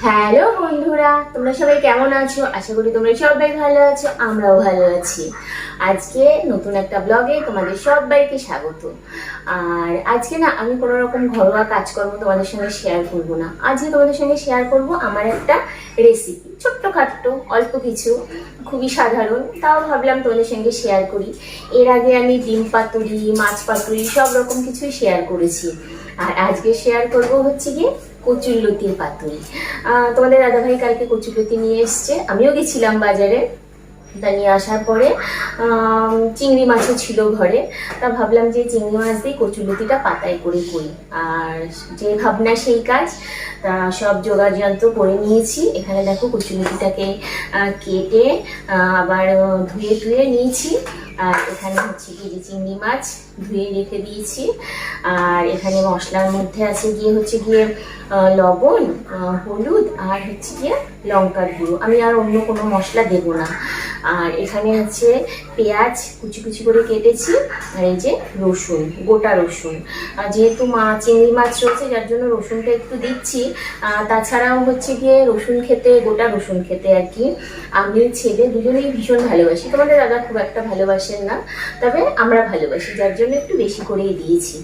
Hello বন্ধুরা, তোমরা সবাই কেমন আছো? আশা করি তোমরা সবাই ভালো আছো, আমরাও ভালো আছি। আজকে নতুন একটা ব্লগে তোমাদের সবাইকে স্বাগত। আর আজকে না আমি কোনো রকম ঘরোয়া কাজকর্ম তোমাদের সঙ্গে শেয়ার করব না। আজকে তোমাদের সঙ্গে শেয়ার করব আমার একটা রেসিপি, ছোট্টখাট্ট অল্প কিছু, খুবই সাধারণ, তাও ভাবলাম তোমাদের সঙ্গে শেয়ার করি। এর আগে আমি ডিম পাতুরি, মাছ পাতুরি সব রকম কিছুই শেয়ার করেছি। আর আজকে শেয়ার করব হচ্ছে গিয়ে কচুরলতির পাতুরি। তোমাদের দাদাভাই কালকে কচুরলতি নিয়ে এসছে, আমিও গেছিলাম বাজারে। তা নিয়ে আসার পরে চিংড়ি মাছও ছিল ঘরে। তা ভাবলাম যে চিংড়ি মাছ দিয়ে কচুরলতিটা পাতায় করে করি। আর যে ভাবনা সেই কাজ। তা সব জোগাড় যন্ত্র করে নিয়েছি। এখানে দেখো কচুরলতিটাকে কেটে আবার ধুয়ে ধুয়ে নিয়েছি। আর এখানে হচ্ছে গিয়ে যে চিংড়ি মাছ ধুয়ে রেখে দিয়েছি। আর এখানে মশলার মধ্যে আছে গিয়ে হচ্ছে গিয়ে লবণ, হলুদ আর হচ্ছে গিয়ে লঙ্কার গুঁড়ো। আমি আর অন্য কোনো মশলা দেবো না। আর এখানে হচ্ছে পেঁয়াজ কুচি কুচি করে কেটেছি। আর এই যে রসুন, গোটা রসুন। আর যেহেতু চিংড়ি মাছ রয়েছে যার জন্য রসুনটা একটু দিচ্ছি। তাছাড়াও হচ্ছে গিয়ে রসুন খেতে, গোটা রসুন খেতে আর কি আমি ছেলে দুজনেই ভীষণ ভালোবাসি। তোমাদের দাদা খুব একটা ভালোবাসেন না, তবে আমরা ভালোবাসি, যার জন্য একটু বেশি করেই দিয়েছি।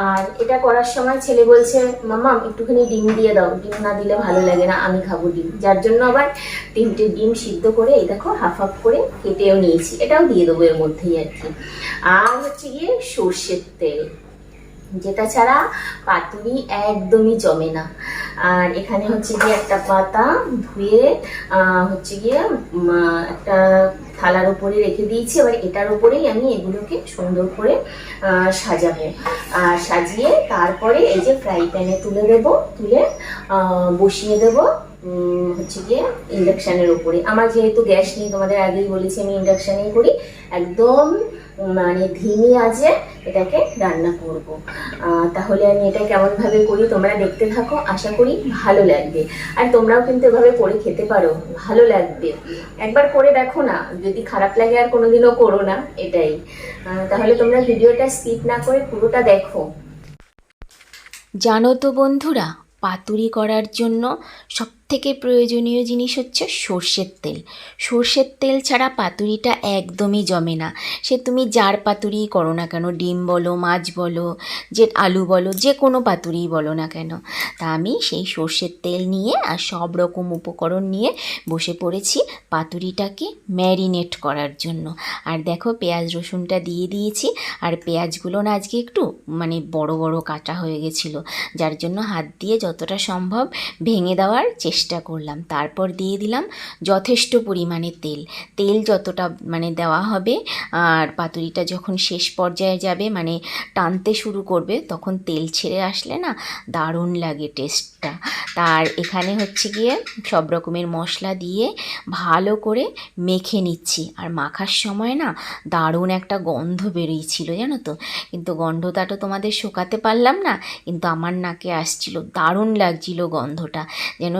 আর এটা করার সময় ছেলে বলছে, মামা একটুখানি ডিম দিয়ে দাও, ডিম না দিলে ভালো লাগে না, আমি খাবো ডিম। যার জন্য আবার 3টে ডিম সিদ্ধ করে এই দেখো হাফ হাফ করে কেটেও নিয়েছি, এটাও দিয়ে দেবো এর মধ্যেই আর কি। আর হচ্ছে গিয়ে সর্ষের তেল, যেটা ছাড়া পাতুরি একদমই জমে না। আর এখানে হচ্ছে গিয়ে একটা পাতা ধুয়ে হচ্ছে গিয়ে একটা থালার উপরে রেখে দিয়েছি। এবার এটার উপরেই আমি এগুলোকে সুন্দর করে সাজাবো। আর সাজিয়ে তারপরে এই যে ফ্রাই প্যানে তুলে দেবো, তুলে বসিয়ে দেবো হচ্ছে গিয়ে ইন্ডাকশানের উপরে। আমার যেহেতু গ্যাস নেই, তোমাদের আগেই বলেছি আমি ইন্ডাকশানেই করি, একদম মানে ধিমি আঁচে এটাকে রান্না করব। তাহলে আমি এটা কেমনভাবে করি তোমরা দেখতে থাকো, আশা করি ভালো লাগবে। আর তোমরাও কিন্তু এভাবে করে খেতে পারো, ভালো লাগবে। একবার করে দেখো না, যদি খারাপ লাগে আর কোনোদিনও করো না, এটাই। তাহলে তোমরা ভিডিওটা স্কিপ না করে পুরোটা দেখো। জানো তো বন্ধুরা, পাতুরি করার জন্য সবথেকে প্রয়োজনীয় জিনিস হচ্ছে সর্ষের তেল। সর্ষের তেল ছাড়া পাতুরিটা একদমই জমে না। সে তুমি যার পাতুরিই করো না কেন, ডিম বলো, মাছ বলো, যে আলু বলো, যে কোনো পাতুরিই বলো না কেন। তা আমি সেই সর্ষের তেল নিয়ে আর সব রকম উপকরণ নিয়ে বসে পড়েছি পাতুরিটাকে ম্যারিনেট করার জন্য। আর দেখো পেঁয়াজ রসুনটা দিয়ে দিয়েছি। আর পেঁয়াজগুলো না আজকে একটু মানে বড় বড় কাটা হয়ে গেছিলো, যার জন্য হাত দিয়ে যতটা সম্ভব ভেঙে দেওয়ার চেষ্টা করলাম। তারপর দিয়ে দিলাম যথেষ্ট পরিমাণে তেল। তেল যতটা মানে দেওয়া হবে, আর পাতুরিটা যখন শেষ পর্যায়ে যাবে মানে টানতে শুরু করবে, তখন তেল ছেড়ে আসলে না দারুণ লাগে টেস্টটা। তার এখানে হচ্ছে গিয়ে সব রকমের মশলা দিয়ে ভালো করে মেখে নিচ্ছি। আর মাখার সময় না দারুণ একটা গন্ধ বেরিয়েছিল জানো তো, কিন্তু গন্ধটা তো তোমাদের শোকাতে পারলাম না, কিন্তু আমার নাকে আসছিল, দারুণ লাগছিল গন্ধটা, যেন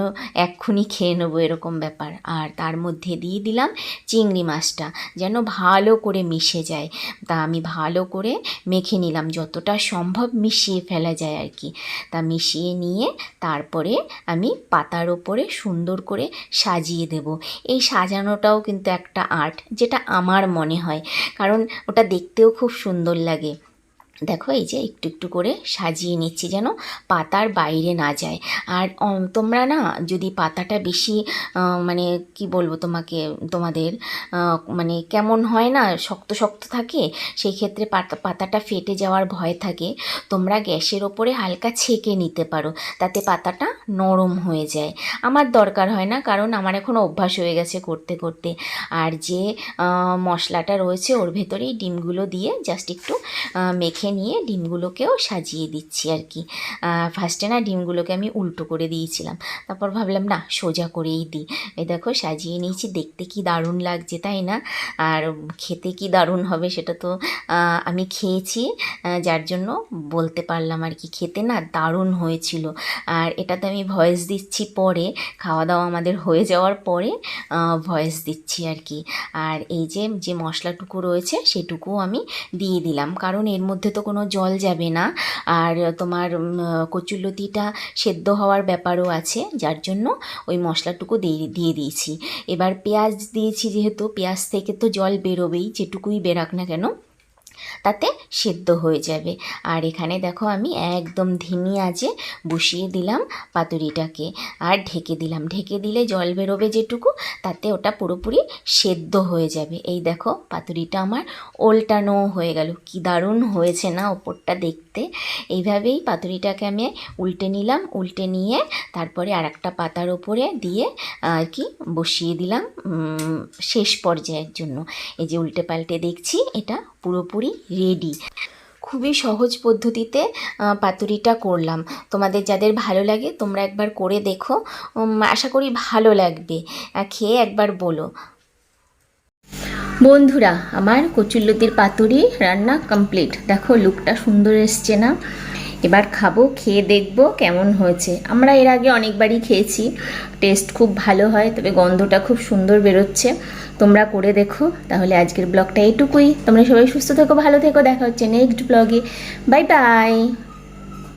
এক্ষুনি খেয়ে নেবো এরকম ব্যাপার। আর তার মধ্যে দিয়ে দিলাম চিংড়ি মাছটা, যেন ভালো করে মিশে যায়। তা আমি ভালো করে মেখে নিলাম, যতটা সম্ভব মিশিয়ে ফেলা যায় আর কি। তা মিশিয়ে নিয়ে তারপরে আমি পাতার ওপরে সুন্দর করে সাজিয়ে দেব। এই সাজানোটাও কিন্তু একটা আর্ট, যেটা আমার মনে হয়, কারণ ওটা দেখতেও খুব সুন্দর লাগে। দেখো এই যে একটু একটু করে সাজিয়ে নিচ্ছি যেন পাতার বাইরে না যায়। আর তোমরা না যদি পাতাটা বেশি মানে কি বলবো তোমাদের মানে কেমন হয় না, শক্ত শক্ত থাকে, সেই ক্ষেত্রে পাতাটা ফেটে যাওয়ার ভয় থাকে, তোমরা গ্যাসের ওপরে হালকা ছেঁকে নিতে পারো, তাতে পাতাটা নরম হয়ে যায়। আমার দরকার হয় না, কারণ আমার এখন অভ্যাস হয়ে গেছে করতে করতে। আর যে মশলাটা রয়েছে ওর ভেতরেই ডিমগুলো দিয়ে জাস্ট একটু মেখে নিয়ে ডিমগুলোকেও সাজিয়ে দিচ্ছি আর কি। ফার্স্টে না ডিমগুলোকে আমি উল্টো করে দিয়েছিলাম, তারপর ভাবলাম না সোজা করেই দিই। এই দেখো সাজিয়ে নিয়েছি, দেখতে কি দারুণ লাগছে তাই না? আর খেতে কি দারুণ হবে সেটা তো আমি খেয়েছি, যার জন্য বলতে পারলাম আর কি, খেতে না দারুণ হয়েছিল। আর এটাতে আমি ভয়েস দিচ্ছি পরে, খাওয়া দাওয়া আমাদের হয়ে যাওয়ার পরে ভয়েস দিচ্ছি আর কি। আর এই যে যে মশলাটুকু রয়েছে সেটুকুও আমি দিয়ে দিলাম, কারণ এর মধ্যে তো কোনো জল যাবে না, আর তোমার কচুরলতিটা সেদ্ধ হওয়ার ব্যাপারও আছে, যার জন্য ওই মশলাটুকু দিয়ে দিয়েছি। এবার পেঁয়াজ দিয়েছি, যেহেতু পেঁয়াজ থেকে তো জল বেরোবেই, যেটুকুই বেরাক না কেন তাতে সেদ্ধ হয়ে যাবে। আর এখানে দেখো আমি একদম ধিমি আঁচে বসিয়ে দিলাম পাতুরিটাকে, আর ঢেকে দিলাম। ঢেকে দিলে জল বেরোবে যেটুকু, তাতে ওটা পুরোপুরি সেদ্ধ হয়ে যাবে। এই দেখো পাতুরিটা আমার ওল্টানো হয়ে গেল, কি দারুণ হয়েছে না ওপরটা দেখতে। এইভাবেই পাতুরিটাকে আমি উল্টে নিলাম, উল্টে নিয়ে তারপরে আর একটা পাতার ওপরে দিয়ে আর কি বসিয়ে দিলাম শেষ পর্যায়ের জন্য। এই যে উল্টে পাল্টে দেখছি, এটা পুরোপুরি রেডি। খুবই সহজ পদ্ধতিতে পাতুরিটা করলাম। তোমাদের যাদের ভালো লাগে তোমরা একবার করে দেখো, আশা করি ভালো লাগবে। খেয়ে একবার বলো। বন্ধুরা, আমার কচুরলতির পাতুরি রান্না কমপ্লিট। দেখো লুকটা সুন্দর এসছে না? এবার খাবো, খেয়ে দেখবো কেমন হয়েছে। আমরা এর আগে অনেকবারই খেয়েছি, টেস্ট খুব ভালো হয়, তবে গন্ধটা খুব সুন্দর বেরোচ্ছে। তোমরা করে দেখো। তাহলে আজকের ব্লগটা এইটুকুই। তোমরা সবাই সুস্থ থেকো, ভালো থেকো। দেখা হচ্ছে নেক্সট ব্লগে। Bye bye.